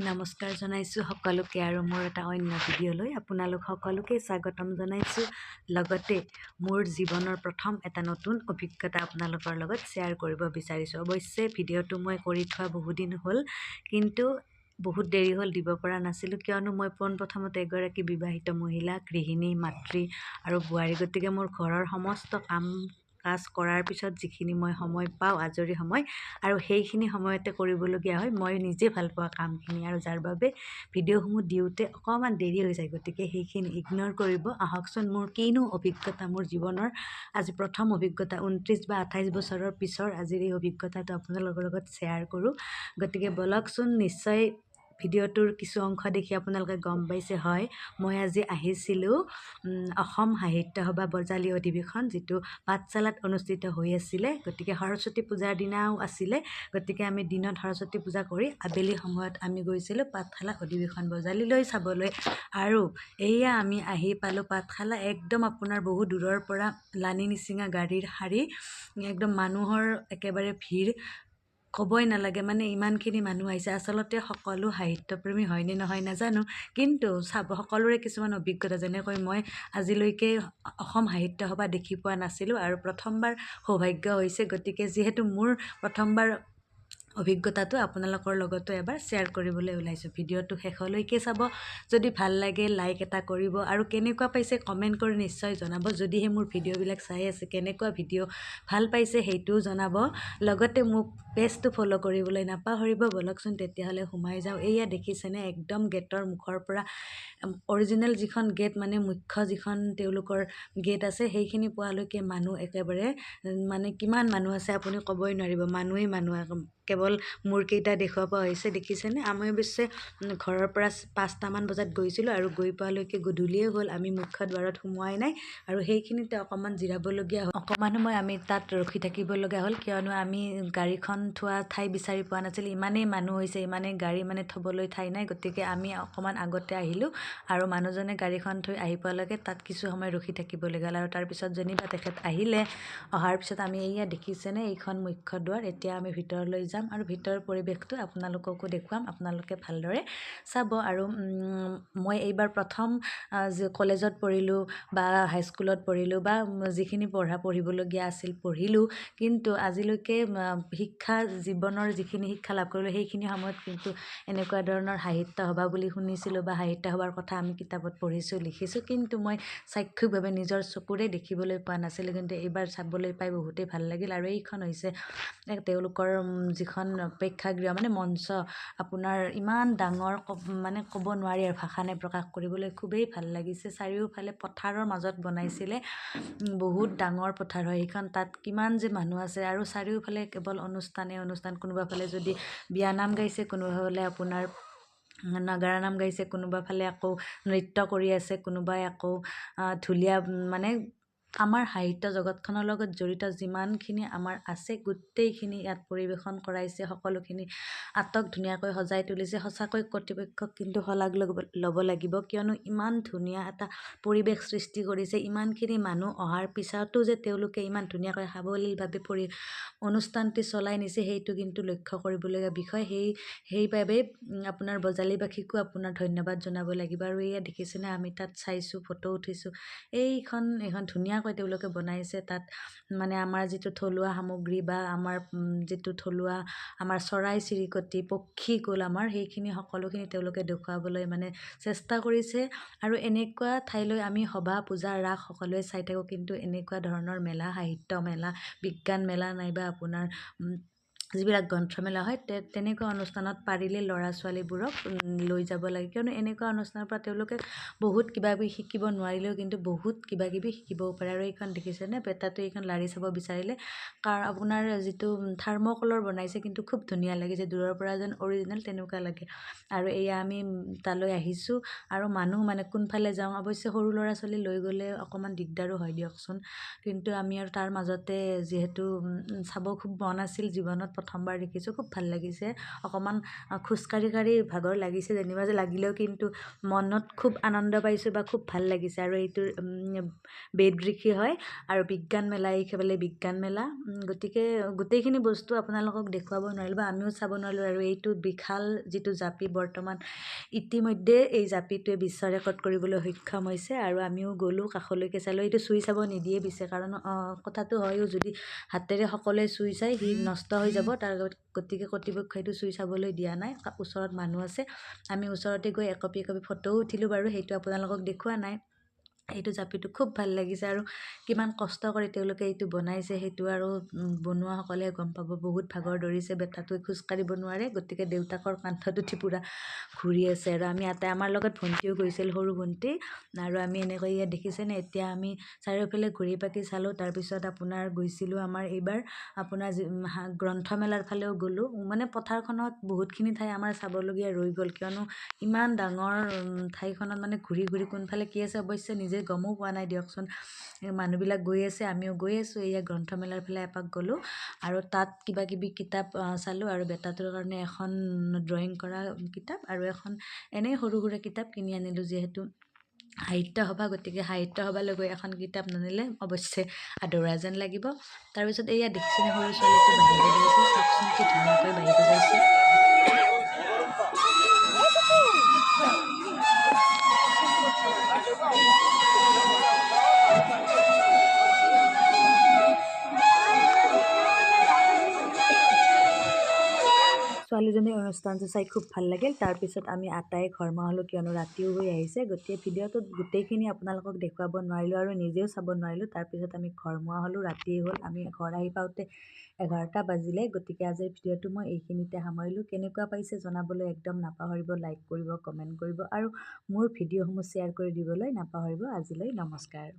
নমস্কাৰ জনাইছোঁ সকলোকে আৰু মোৰ এটা অন্য ভিডিঅ'লৈ আপোনালোক সকলোকে স্বাগতম জনাইছোঁ। লগতে মোৰ জীৱনৰ প্ৰথম এটা নতুন অভিজ্ঞতা আপোনালোকৰ লগত শ্বেয়াৰ কৰিব বিচাৰিছোঁ। অৱশ্যে ভিডিঅ'টো মই কৰি থোৱা বহুদিন হ'ল, কিন্তু বহুত দেৰি হ'ল দিব পৰা নাছিলোঁ, কিয়নো মই পোনপ্ৰথমতে এগৰাকী বিবাহিত মহিলা, গৃহিণী, মাতৃ আৰু বোৱাৰী। গতিকে মোৰ ঘৰৰ সমস্ত কাম কাজ কৰাৰ পিছত যিখিনি মই সময় পাওঁ, আজৰি সময়, আৰু সেইখিনি সময়তে কৰিবলগীয়া হয় মই নিজে ভাল পোৱা কামখিনি, আৰু যাৰ বাবে ভিডিঅ'সমূহ দিওঁতে অকণমান দেৰি হৈ যায়। গতিকে সেইখিনি ইগন'ৰ কৰিব। আহকচোন মোৰ কিনো অভিজ্ঞতা, মোৰ জীৱনৰ আজি প্ৰথম অভিজ্ঞতা, 29 বা 28 বছৰৰ পিছৰ আজিৰ এই অভিজ্ঞতাটো আপোনালোকৰ লগত শ্বেয়াৰ কৰোঁ। গতিকে বলকচোন। নিশ্চয় ভিডিঅ'টোৰ কিছু অংশ দেখি আপোনালোকে গম পাইছে, হয় মই আজি আহিছিলোঁ অসম সাহিত্য সভা বজালী অধিৱেশন, যিটো পাঠশালাত অনুষ্ঠিত হৈ আছিলে। গতিকে সৰস্বতী পূজাৰ দিনাও আছিলে। গতিকে আমি দিনত সৰস্বতী পূজা কৰি আবেলি সময়ত আমি গৈছিলোঁ পাঠশালা অধিৱেশন বজালীলৈ চাবলৈ। আৰু এয়া আমি আহি পালোঁ পাঠশালা। একদম আপোনাৰ বহু দূৰৰ পৰা লানি নিচিঙা গাড়ীৰ শাৰী, একদম মানুহৰ একেবাৰে ভিৰ, ক'বই নালাগে। মানে ইমানখিনি মানুহ আহিছে। আচলতে সকলো সাহিত্যপ্ৰেমী হয়নে নহয় নাজানো, কিন্তু সকলোৰে কিছুমান অভিজ্ঞতা, যেনেকৈ মই আজিলৈকে অসম সাহিত্য সভা দেখি পোৱা নাছিলোঁ আৰু প্ৰথমবাৰ সৌভাগ্য হৈছে। গতিকে যিহেতু মোৰ প্ৰথমবাৰ অভিজ্ঞতাটো আপোনালোকৰ লগতো এবাৰ শ্বেয়াৰ কৰিবলৈ ওলাইছোঁ। ভিডিঅ'টো শেষলৈকে চাব। যদি ভাল লাগে লাইক এটা কৰিব, আৰু কেনেকুৱা পাইছে কমেণ্ট কৰি নিশ্চয় জনাব। যদিহে মোৰ ভিডিঅ'বিলাক চাই আছে, কেনেকুৱা ভিডিঅ' ভাল পাইছে সেইটোও জনাব। লগতে মোক পেজটো ফ'ল' কৰিবলৈ নাপাহৰিব। বলকচোন তেতিয়াহ'লে সোমাই যাওঁ। এয়া দেখিছেনে, একদম গেটৰ মুখৰ পৰা অৰিজিনেল যিখন গেট, মানে মুখ্য যিখন তেওঁলোকৰ গেট আছে, সেইখিনি পোৱালৈকে মানুহ একেবাৰে, মানে কিমান মানুহ আছে আপুনি ক'বই নোৱাৰিব। মানুহেই মানুহ, কেৱল মূৰকেইটা দেখুৱাব হৈছে। দেখিছেনে, আমি অৱশ্যে ঘৰৰ পৰা 5টামান বজাত গৈছিলোঁ, আৰু গৈ পোৱালৈকে গধূলিয়ে হ'ল। আমি মুখ্য দ্বাৰত সোমোৱাই নাই, আৰু সেইখিনিতে অকণমান জিৰাবলগীয়া হ'ল। অকণমান সময় আমি তাত ৰখি থাকিব লগা হ'ল, কিয়নো আমি গাড়ীখন থোৱা ঠাই বিচাৰি পোৱা নাছিলোঁ। ইমানেই মানুহ হৈছে, ইমানেই গাড়ী, মানে থ'বলৈ ঠাই নাই। গতিকে আমি অকণমান আগতে আহিলোঁ, আৰু মানুহজনে গাড়ীখন থৈ আহি পোৱালৈকে তাত কিছু সময় ৰখি থাকিবলগীয়া হ'ল। আৰু তাৰপিছত যেনিবা তেখেত আহিলে। অহাৰ পিছত আমি এয়া দেখিছেনে, এইখন মুখ্য দুৱাৰ। এতিয়া আমি ভিতৰলৈ যাম, আৰু ভিতৰৰ পৰিৱেশটো আপোনালোককো দেখুৱাম। আপোনালোকে ভালদৰে চাব। আৰু মই এইবাৰ প্ৰথম কলেজত পঢ়িলোঁ বা হাইস্কুলত পঢ়িলোঁ, বা যিখিনি পঢ়িবলগীয়া আছিল পঢ়িলোঁ, কিন্তু আজিলৈকে শিক্ষা জীৱনৰ যিখিনি শিক্ষা লাভ কৰিলোঁ, সেইখিনি সময়ত কিন্তু এনেকুৱা ধৰণৰ সাহিত্য সভা বুলি শুনিছিলোঁ, বা সাহিত্য সভাৰ কথা আমি কিতাপত পঢ়িছোঁ, লিখিছোঁ, কিন্তু মই চাক্ষুষভাৱে নিজৰ চকুৰে দেখিবলৈ পোৱা নাছিলোঁ। কিন্তু এইবাৰ চাবলৈ পাই বহুতেই ভাল লাগিল। আৰু এইখন হৈছে তেওঁলোকৰ যিখন প্ৰেক্ষাগৃহ, মানে মঞ্চ, আপোনাৰ ইমান ডাঙৰ, মানে ক'ব নোৱাৰি আৰু, ভাষা নাই প্ৰকাশ কৰিবলৈ। খুবেই ভাল লাগিছে। চাৰিওফালে পথাৰৰ মাজত বনাইছিলে, বহুত ডাঙৰ পথাৰ হয় সেইখন। তাত কিমান যে মানুহ আছে, আৰু চাৰিওফালে কেৱল অনুষ্ঠানে অনুষ্ঠান। কোনোবা ফালে যদি বিয়ানাম গাইছে, কোনোবা ফালে আপোনাৰ নাগাৰা নাম গাইছে, কোনোবা ফালে আকৌ নৃত্য কৰি আছে, কোনোবাই আকৌ ঢুলীয়া, মানে আমাৰ সাহিত্য জগতখনৰ লগত জড়িত যিমানখিনি আমাৰ আছে, গোটেইখিনি ইয়াত পৰিৱেশন কৰাইছে। সকলোখিনি আটক ধুনীয়াকৈ সজাই তুলিছে। সঁচাকৈ কৰ্তৃপক্ষক কিন্তু শলাগ ল'ব লাগিব, কিয়নো ইমান ধুনীয়া এটা পৰিৱেশ সৃষ্টি কৰিছে। ইমানখিনি মানুহ অহাৰ পিছতো যে তেওঁলোকে ইমান ধুনীয়াকৈ সাৱলীলভাৱে অনুষ্ঠানটি চলাই নিছে, সেইটো কিন্তু লক্ষ্য কৰিবলগীয়া বিষয়। সেইবাবে আপোনাৰ বজালীবাসীকো আপোনাৰ ধন্যবাদ জনাব লাগিব। আৰু এয়া দেখিছেনে, আমি তাত চাইছোঁ, ফটো উঠিছোঁ। এইখন ধুনীয়াকৈ তেওঁলোকে বনাইছে। তাত মানে আমাৰ যিটো থলুৱা সামগ্ৰী, বা আমাৰ যিটো থলুৱা আমাৰ চৰাই চিৰিকটি, পক্ষী গ'ল আমাৰ, সেইখিনি সকলোখিনি তেওঁলোকে দেখুৱাবলৈ মানে চেষ্টা কৰিছে। আৰু এনেকুৱা ঠাইলৈ আমি সভা পূজা ৰাস সকলোৱে চাই থাকোঁ, কিন্তু এনেকুৱা ধৰণৰ মেলা, সাহিত্য মেলা, বিজ্ঞান মেলা, নাইবা আপোনাৰ যিবিলাক গ্ৰন্থমেলা হয়, তেনেকুৱা অনুষ্ঠানত পাৰিলে ল'ৰা ছোৱালীবোৰক লৈ যাব লাগে, কিয়নো এনেকুৱা অনুষ্ঠানৰ পৰা তেওঁলোকে বহুত কিবাকিবি শিকিব নোৱাৰিলেও কিন্তু বহুত কিবাকিবি শিকিবও পাৰে। আৰু এইখন দেখিছেনে, বেটাটো এইখন লাৰি চাব বিচাৰিলে, কাৰণ আপোনাৰ যিটো থাৰ্মকলৰ বনাইছে, কিন্তু খুব ধুনীয়া লাগিছে। দূৰৰ পৰা যেন অৰিজিনেল তেনেকুৱা লাগে। আৰু এয়া আমি তালৈ আহিছোঁ, আৰু মানুহ মানে কোনফালে যাওঁ, অৱশ্যে সৰু ল'ৰা ছোৱালী লৈ গ'লে অকণমান দিগদাৰো হয় দিয়কচোন। কিন্তু আমি আৰু তাৰ মাজতে যিহেতু চাব খুব মন আছিল জীৱনত, প্ৰথমবাৰ দেখিছোঁ, খুব ভাল লাগিছে। অকণমান খোজকাঢ়ি ভাগৰ লাগিছে যেনিবা যে লাগিলেও কিন্তু মনত খুব আনন্দ পাইছোঁ বা খুব ভাল লাগিছে। আৰু এইটো বেদঋষি হয় আৰু বিজ্ঞান মেলা, এইফালে বিজ্ঞান মেলা। গতিকে গোটেইখিনি বস্তু আপোনালোকক দেখুৱাব নোৱাৰিলোঁ বা আমিও চাব নোৱাৰিলোঁ। আৰু এইটো বিশাল যিটো জাপি, বৰ্তমান ইতিমধ্যে এই জাপিটোৱে বিশ্ব ৰেকৰ্ড কৰিবলৈ সক্ষম হৈছে। আৰু আমিও গ'লোঁ, কাষলৈকে চালোঁ। এইটো চুই চাব নিদিয়ে পিছে, কাৰণ কথাটো হয়ও, যদি হাতেৰে সকলোৱে চুই চাই সি নষ্ট হৈ যাব। গতিকে কৰ্তৃপক্ষই এইটো চুই চাবলৈ দিয়া নাই। ওচৰত মানুহ আছে, আমি ওচৰতে গৈ একপি ফটোও উঠিলোঁ বাৰু, সেইটো আপোনালোকক দেখুওৱা নাই। এইটো জাপিটো খুব ভাল লাগিছে। আৰু কিমান কষ্ট কৰি তেওঁলোকে এইটো বনাইছে সেইটো আৰু বনোৱাসকলে গম পাব। বহুত ভাগৰ ধৰিছে, বেটাটোৱে খোজকাঢ়িব নোৱাৰে, গতিকে দেউতাকৰ কান্ধত উঠি পূৰা ঘূৰি আছে। আৰু আমি ইয়াতে, আমাৰ লগত ভণ্টিও গৈছিল, সৰু ভণ্টি। আৰু আমি এনেকৈ ইয়াত দেখিছেনে, এতিয়া আমি চাৰিওফালে ঘূৰি পাকি চালোঁ। তাৰপিছত আপোনাৰ গৈছিলোঁ আমাৰ এইবাৰ আপোনাৰ গ্ৰন্থমেলাৰ ফালেও গ'লোঁ। মানে পথাৰখনত বহুতখিনি ঠাই আমাৰ চাবলগীয়া ৰৈ গ'ল, কিয়নো ইমান ডাঙৰ ঠাইখনত মানে ঘূৰি কোনফালে কি আছে অৱশ্যে নিজে গমো পোৱা নাই দিয়কচোন। মানুহবিলাক গৈ আছে, আমিও গৈ আছোঁ। এয়া গ্ৰন্থমেলাৰ ফালে এপাক গ'লোঁ আৰু তাত কিবাকিবি কিতাপ চালোঁ। আৰু বেটাটোৰ কাৰণে এখন ড্ৰয়িং কৰা কিতাপ আৰু এখন এনেই সৰু সুৰা কিতাপ কিনি আনিলোঁ, যিহেতু সাহিত্য সভা, গতিকে সাহিত্য সভালৈ গৈ এখন কিতাপ নানিলে অৱশ্যে আদৰা যেন লাগিব। তাৰপিছত এয়া দেখিছেনে, সৰু ছোৱালীটো বাঢ়ি বজাইছে, চাওকচোন কি ধুনীয়াকৈ বাঢ়ি বজাইছে। ছোৱালীজনীৰ অনুষ্ঠানটো চাই খুব ভাল লাগিল। তাৰপিছত আমি আটাই ঘৰমুৱা হ'লোঁ, কিয়নো ৰাতিও হৈ আহিছে। গতিকে ভিডিঅ'টোত গোটেইখিনি আপোনালোকক দেখুৱাব নোৱাৰিলোঁ আৰু নিজেও চাব নোৱাৰিলোঁ। তাৰপিছত আমি ঘৰমুৱা হ'লোঁ, ৰাতিয়ে হ'ল। আমি ঘৰ আহি পাওঁতে 11টা বাজিলে। গতিকে আজিৰ ভিডিঅ'টো মই এইখিনিতে সামৰিলোঁ। কেনেকুৱা পাইছে জনাবলৈ একদম নাপাহৰিব, লাইক কৰিব, কমেণ্ট কৰিব আৰু মোৰ ভিডিঅ'সমূহ শ্বেয়াৰ কৰি দিবলৈ নাপাহৰিব। আজিলৈ নমস্কাৰ।